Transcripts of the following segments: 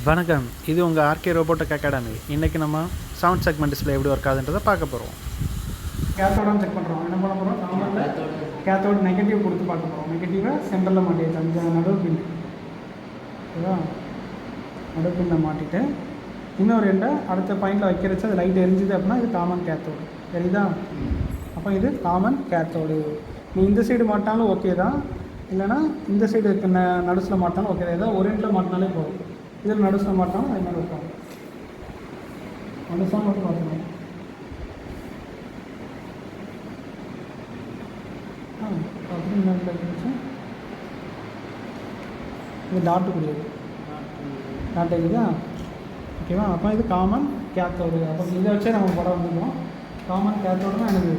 வணக்கம், இது உங்கள் ஆர்கே ரோபோட்டிக் அகாடமி. இன்றைக்கி நம்ம சவுண்ட் செக்மெண்ட் டிஸ்பிளே எப்படி ஒர்க் ஆகுதுன்றதை பார்க்க போகிறோம். கேத்தோட செக் பண்ணுறோம். என்ன பண்ண போகிறோம்? காமனில் கேத்தோட நெகட்டிவ் கொடுத்து பார்க்க போகிறோம். நெகட்டிவை சென்டரில் மாட்டிடுச்சு, அந்த நடுவு பின். ஓகேவா? நடுவு பின்னில் மாட்டிட்டு இன்னொரு எண்டை அடுத்த பாயிண்டில் வைக்கிறச்சு அது லைட் எரிஞ்சுது அப்படின்னா இது காமன் கேத்தோடு. சரிதா? அப்போ இது காமன் கேத்தோடு. நீ இந்த சைடு மாட்டினாலும் ஓகே தான், இல்லைனா இந்த சைடு இருக்க நடுசில் மாட்டினாலும் ஓகே தான். ஏதாவது ஒரு எண்டில் மாட்டினாலே போதும். இதில் நடுசில் மாட்டினாலும் அது மாதிரி இருக்கும். நடுசாக மட்டும் பார்த்துக்கணும். அப்படி இருந்துச்சு இது டாட்டுக்குரியது. டாட் இருக்குதா? ஓகேவா? அப்போ இது காமன் கேத்தோடு. அப்போ இதை வச்சே நம்ம படம் வந்துடுவோம். காமன் கேத்தோடு தான் எனக்கு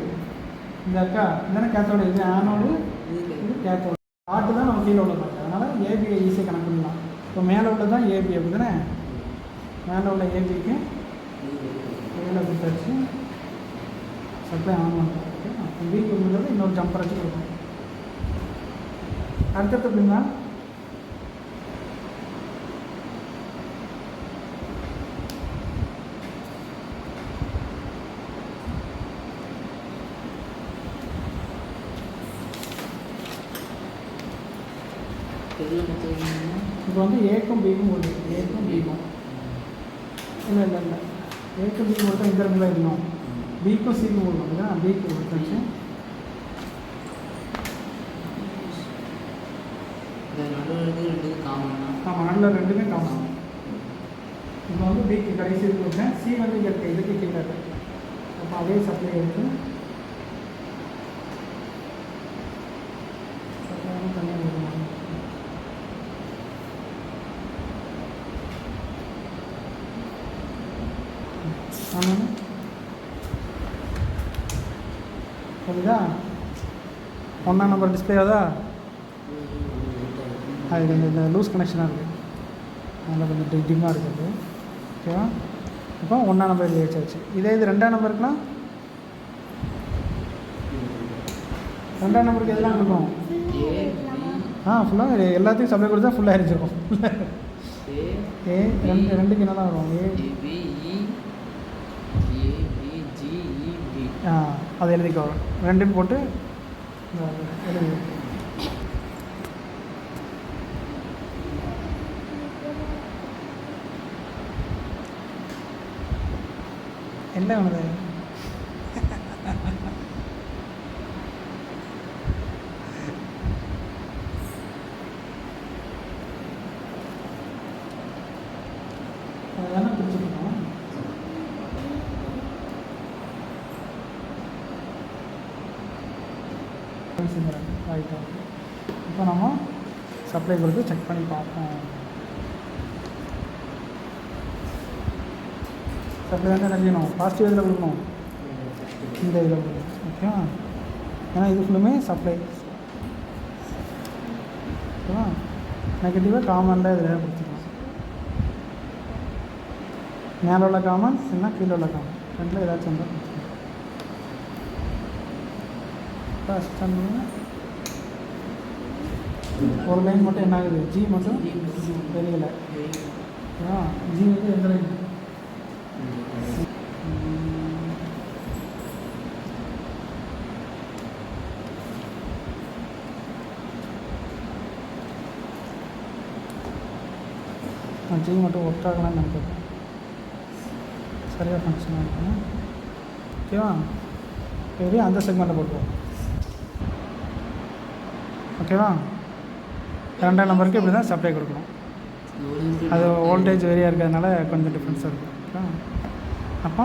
இந்த அக்கா இதுதானே கேத்தோடு. இது ஆனோடு, இது கேத்தோடு. டாட்டு தான் நம்ம கீழே உள்ள பார்த்து, அதனால் ஏபியை ஈஸியாக கணக்கு பண்ணலாம். இப்போ மேலே உள்ள தான் ஏபி. அப்படி தானே? மேலே உள்ள ஏபிக்கு மேலே கொடுத்தாச்சு, சப்ளை ஆன் பண்ணுறோம். ஓகே, வீக் உள்ளது இன்னொரு ஜம்பர் வச்சு கொடுக்கணும். அடுத்தது எப்படின்னா இப்போ வந்து ஏக்கும் பிக்கும் கொடுத்து ஏக்கும் பிக்கும் இல்லை இல்லை இல்லை ஏக்கும் பிக்கும் கொடுத்தா இந்த இடத்துல இருக்கணும். பிக்கும் சிக்கும் கொடுக்கணும். அப்படின்னா பிக்கு கொடுத்தாச்சு. ஆமாம், நடுவில் ரெண்டுமே காமன். இப்போ வந்து பிக்கு கடைசி கொடுத்தேன். சி வந்து இங்கே இருக்க இதுக்கு கீழே இருக்கு. அப்போ அதே சப்ளை இருக்குது. சப்ளை தனியாக கொடுக்கணும். ஆமாம், சரிதா? 1ஆம் நம்பர் டிஸ்பிளே அதா அது கொஞ்சம் இந்த லூஸ் கனெக்ஷனாக இருக்குது, அதில் கொஞ்சம் டிம்மாக இருக்குது. ஓகேவா? இப்போ 1ஆம் நம்பர் எழுதி வச்சாச்சு. இதே இது 2ஆம் நம்பருக்குன்னா 2ஆம் நம்பருக்கு எதெல்லாம் இருக்கும்? ஃபுல்லாக எல்லாத்தையும் சப்ளை கொடுத்தா ஃபுல்லாக அரிச்சிருக்கும். ரெண்டுக்கு என்ன தான் வரும்? அதை எழுதிக்க வரும். ரெண்டுன்னு போட்டு எழுதி என்ன வேணுது? அதெல்லாம் பிடிச்சிருக்கோம். ரைட்டாக இப்போ நம்ம சப்ளை கொடுத்து செக் பண்ணி பார்ப்போம். சப்ளை வந்து என்ன செய்யணும்? பாசிட்டிவ் இதில் கொடுக்கணும், இந்த இதில் கொடுக்கணும். ஓகேவா? ஏன்னா இது ஃபுல்லுமே சப்ளை. ஓகேவா? நெகட்டிவாக காமனில் இதில் கொடுத்துக்கலாம். மேலே உள்ள காமன் இல்லைன்னா கீழே உள்ள காமன் ரெண்டில் ஏதாச்சும் வந்தால் கொடுத்துக்கலாம். ஒரு லைன் மட்டும் என்ன ஆகுது? ஜி மட்டும் தெரியல. ஜி வந்து எந்த லைன்? ஜி மட்டும் ஒர்க் ஆகலாம்னு நினைக்கிறேன். சரியாக ஃபங்க்ஷனாக இருக்கும். ஓகேவா? எப்படி அந்த செக்மெண்ட்டை போட்டுருவோம். ஓகேவா? 2ஆம் நம்பருக்கு இப்படி தான் சப்ளை கொடுக்கணும். அது வோல்டேஜ் வெரியாக இருக்கிறதுனால கொஞ்சம் டிஃப்ரென்ஸாக இருக்கும். ஓகேவா? அப்போ